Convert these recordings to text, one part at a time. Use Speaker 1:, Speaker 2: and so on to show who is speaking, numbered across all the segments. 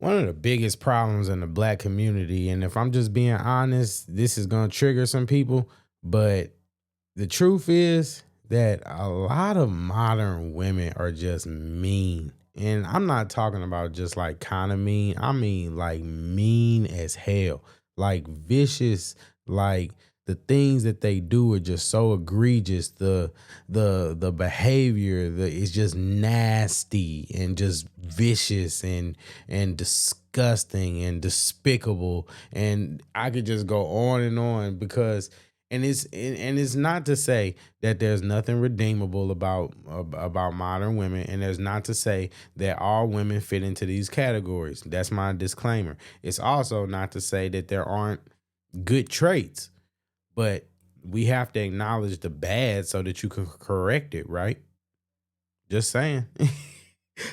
Speaker 1: one of the biggest problems in the black community, and if I'm just being honest, this is gonna trigger some people, but the truth is that a lot of modern women are just mean. And I'm not talking about just like kind of mean. I mean like mean as hell. Like vicious, like the things that they do are just so egregious. The behavior is just nasty and just vicious and disgusting and despicable. And I could just go on because and it's not to say that there's nothing redeemable about modern women, and there's not to say that all women fit into these categories. That's my disclaimer. It's also not to say that there aren't good traits, but we have to acknowledge the bad so that you can correct it, right? Just saying.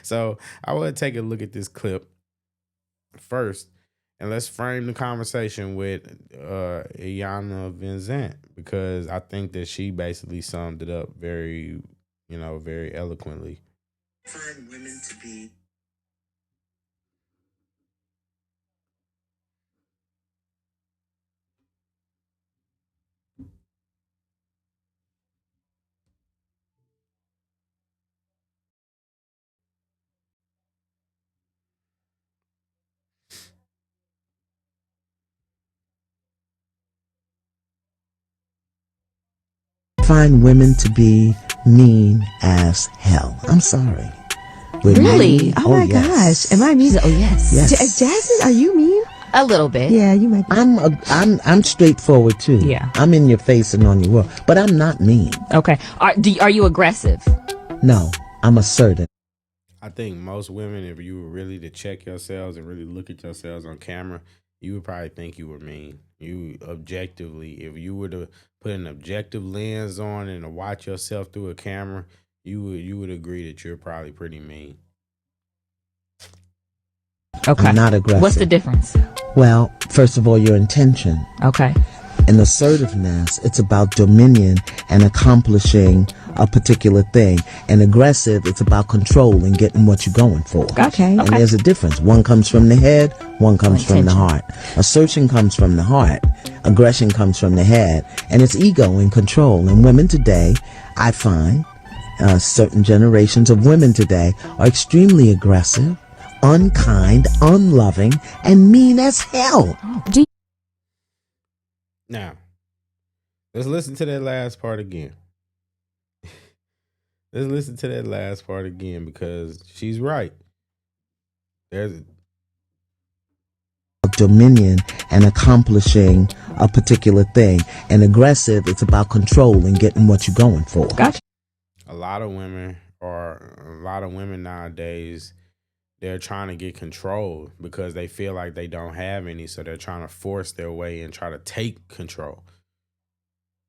Speaker 1: So I want to take a look at this clip first, and let's frame the conversation with Iyanla Vincent, because I think that she basically summed it up very, very eloquently.
Speaker 2: Find women to be mean as hell. I'm sorry.
Speaker 3: Really?
Speaker 2: Oh my gosh. Am I mean?
Speaker 3: Oh yes.
Speaker 2: Yes. Jasmine, are you mean?
Speaker 3: A little bit.
Speaker 2: Yeah, you might be. I'm straightforward too.
Speaker 3: Yeah.
Speaker 2: I'm in your face and on your word, but I'm not mean.
Speaker 3: Okay. Are you aggressive?
Speaker 2: No, I'm assertive.
Speaker 1: I think most women, if you were really to check yourselves and really look at yourselves on camera, you would probably think you were mean. You objectively, if you were to put an objective lens on and to watch yourself through a camera, you would agree that you're probably pretty mean.
Speaker 3: Okay.
Speaker 2: I'm not aggressive.
Speaker 3: What's the difference?
Speaker 2: Well, first of all, your intention.
Speaker 3: Okay.
Speaker 2: In assertiveness, it's about dominion and accomplishing a particular thing. And aggressive, it's about control and getting what you're going for.
Speaker 3: Gotcha. Okay.
Speaker 2: And there's a difference. One comes from the head, one comes from the heart. Assertion comes from the heart. Aggression comes from the head. And it's ego and control. And women today, I find, certain generations of women today are extremely aggressive, unkind, unloving, and mean as hell.
Speaker 1: Now, let's listen to that last part again. Let's listen to that last part again, because she's right. There's
Speaker 2: dominion and accomplishing a particular thing. And aggressive, it's about control and getting what you're going for.
Speaker 3: Gotcha.
Speaker 1: A lot of women nowadays, they're trying to get control because they feel like they don't have any. So they're trying to force their way and try to take control.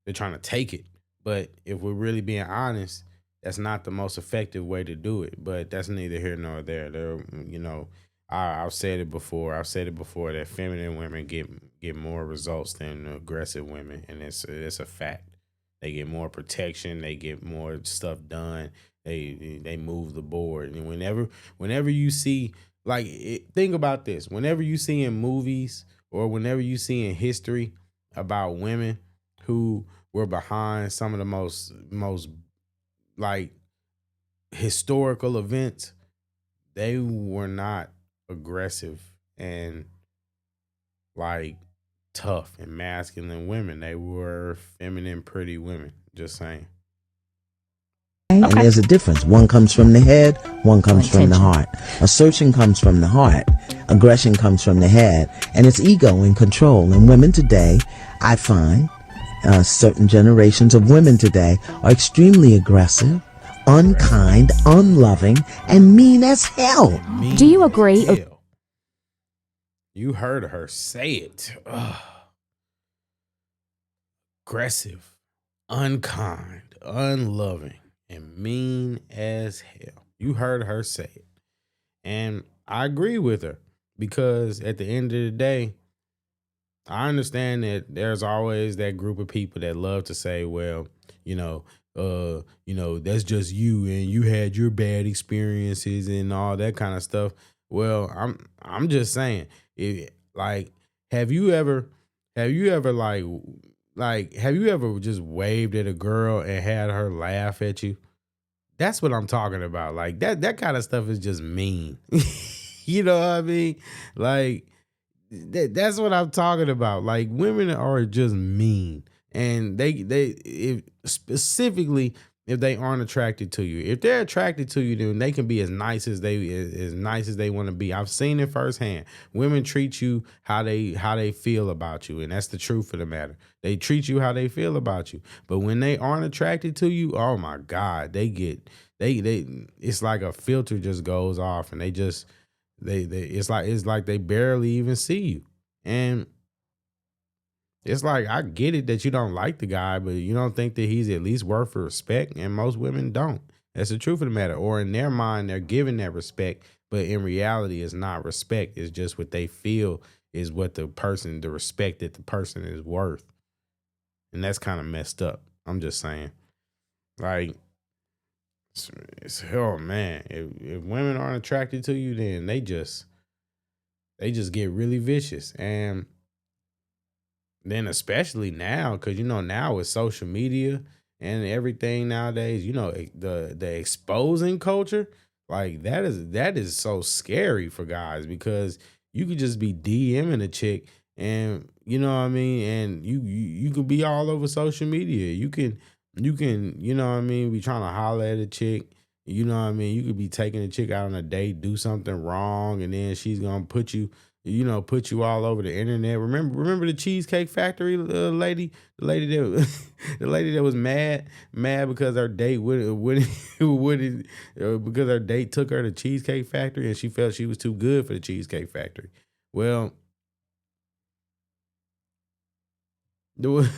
Speaker 1: They're trying to take it. But if we're really being honest, that's not the most effective way to do it. But that's neither here nor there. I've said it before. That feminine women get more results than aggressive women. And it's a fact. They get more protection. They get more stuff done. They move the board. And whenever you see, think about this. Whenever you see in movies or whenever you see in history about women who were behind some of the most historical events, they were not aggressive and tough and masculine women. They were feminine, pretty women. Just saying.
Speaker 2: And there's a difference. One comes from the head, one comes from the heart. Assertion comes from the heart. Aggression comes from the head. And it's ego and control. And women today, I find, certain generations of women today are extremely aggressive, unkind, unloving, and mean as hell.
Speaker 3: Do you agree?
Speaker 1: You heard her say it. Ugh. Aggressive, unkind, unloving, and mean as hell. You heard her say it. And I agree with her, because at the end of the day, I understand that there's always that group of people that love to say, well, that's just you and you had your bad experiences and all that kind of stuff. Well, I'm just saying, like, have you ever have you ever have you ever just waved at a girl and had her laugh at you? That's what I'm talking about. Like that kind of stuff is just mean. You know what I mean? Like that's what I'm talking about. Like women are just mean, and they if specifically if they aren't attracted to you. If they're attracted to you, then they can be as nice as they want to be. I've seen it firsthand. Women treat you how they feel about you, and that's the truth of the matter. They treat you how they feel about you. But when they aren't attracted to you, oh my God, they it's like a filter just goes off, and they just they it's like they barely even see you. And it's like I get it that you don't like the guy, but you don't think that he's at least worth respect, and most women don't. That's the truth of the matter. Or in their mind, they're giving that respect, but in reality, it's not respect. It's just what they feel is what the respect that the person is worth, and that's kind of messed up. I'm just saying, like, oh man, if women aren't attracted to you, then they just get really vicious. And then especially now, because now with social media and everything nowadays, the exposing culture, like that is so scary for guys, because you could just be DMing a chick, and you know what I mean, and you can be all over social media. You can you know what I mean, be trying to holler at a chick. You know what I mean? You could be taking a chick out on a date, do something wrong, and then she's gonna put you all over the internet. Remember the Cheesecake Factory lady, the lady that was mad because her date would because her date took her to Cheesecake Factory, and she felt she was too good for the Cheesecake Factory. Well, the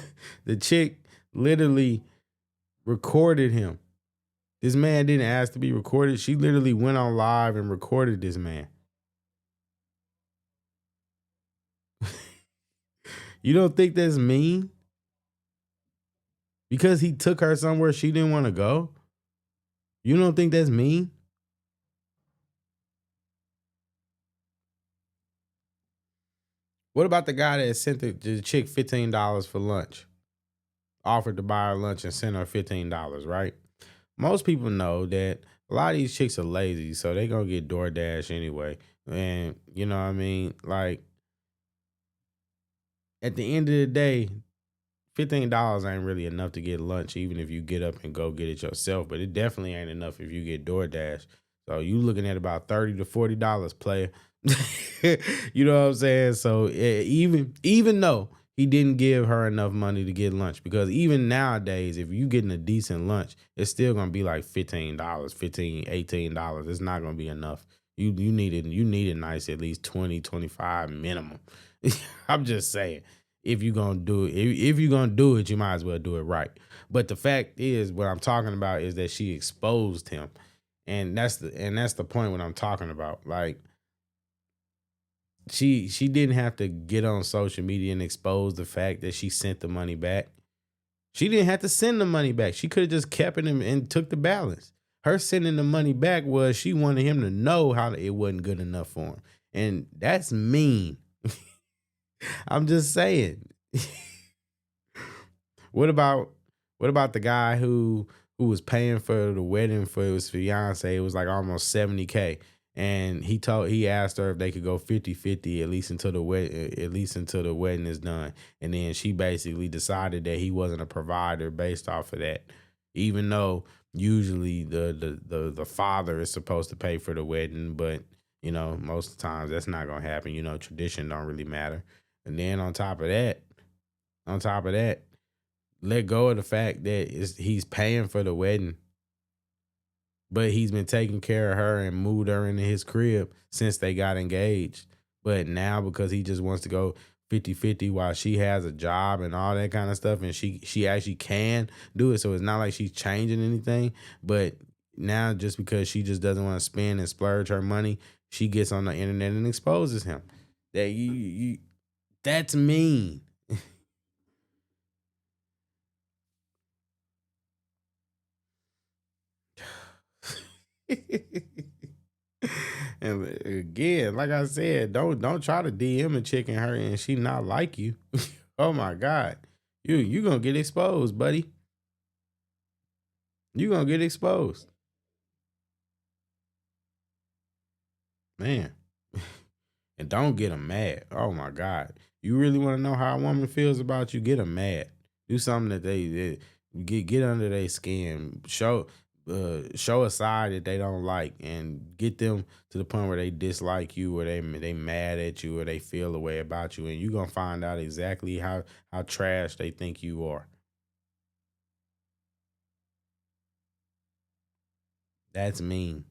Speaker 1: the chick literally recorded him. This man didn't ask to be recorded. She literally went on live and recorded this man. You don't think that's mean? Because he took her somewhere she didn't want to go? You don't think that's mean? What about the guy that sent the chick $15 for lunch? Offered to buy her lunch and sent her $15, right? Most people know that a lot of these chicks are lazy, so they gonna get DoorDash anyway. And you know what I mean? Like, at the end of the day, $15 ain't really enough to get lunch, even if you get up and go get it yourself. But it definitely ain't enough if you get DoorDash. So you looking at about $30 to $40, player. You know what I'm saying? So even though he didn't give her enough money to get lunch, because even nowadays, if you getting a decent lunch, it's still gonna be like $15, $18. It's not gonna be enough. You need a nice at least 20, 25 minimum. I'm just saying. If you're gonna do it, if you're gonna do it, you might as well do it right. But the fact is, what I'm talking about is that she exposed him. And that's the point what I'm talking about. Like, she didn't have to get on social media and expose the fact that she sent the money back. She didn't have to send the money back. She could have just kept it and took the balance. Her sending the money back was she wanted him to know how it wasn't good enough for him. And that's mean. I'm just saying. What about the guy who was paying for the wedding for his fiance? It was like almost 70K. And he asked her if they could go 50-50 at least until the wedding is done. And then she basically decided that he wasn't a provider based off of that. Even though usually the father is supposed to pay for the wedding, but most of the times that's not gonna happen. Tradition don't really matter. And then on top of that, let go of the fact that he's paying for the wedding, but he's been taking care of her and moved her into his crib since they got engaged. But now, because he just wants to go 50-50 while she has a job and all that kind of stuff, and she actually can do it, so it's not like she's changing anything. But now, just because she just doesn't want to spend and splurge her money, she gets on the internet and exposes him. That's mean. And again, like I said, don't try to DM a chick and her and she not like you. Oh my God. You gonna get exposed, buddy. You gonna get exposed. Man. And don't get them mad. Oh my God. You really want to know how a woman feels about you? Get them mad. Do something that they get under their skin. Show a side that they don't like, and get them to the point where they dislike you, or they mad at you, or they feel a way about you, and you're gonna find out exactly how trash they think you are. That's mean.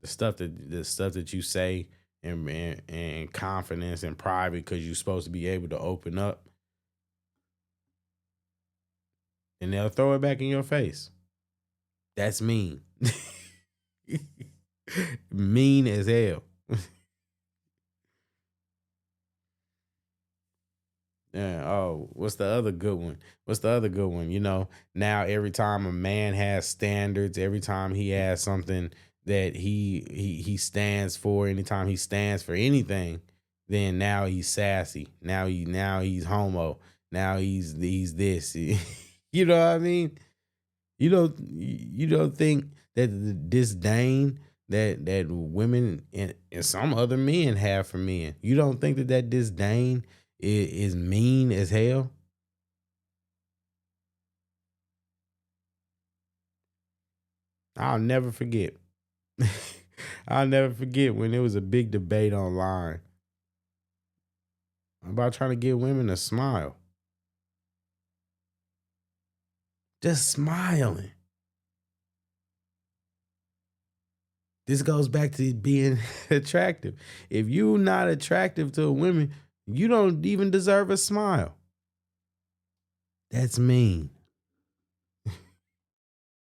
Speaker 1: The stuff that you say and confidence and private because you're supposed to be able to open up, and they'll throw it back in your face. That's mean. Mean as hell. Yeah. Oh, what's the other good one? You know, now every time a man has standards, every time he has something that he stands for, anytime he stands for anything, then now he's sassy. Now he's homo. Now he's this. You know what I mean? You don't think that the disdain that women and some other men have for men, you don't think that disdain is mean as hell? I'll never forget. I'll never forget when there was a big debate online about trying to get women to smile. Just smiling. This goes back to being attractive. If you're not attractive to a woman, you don't even deserve a smile. That's mean.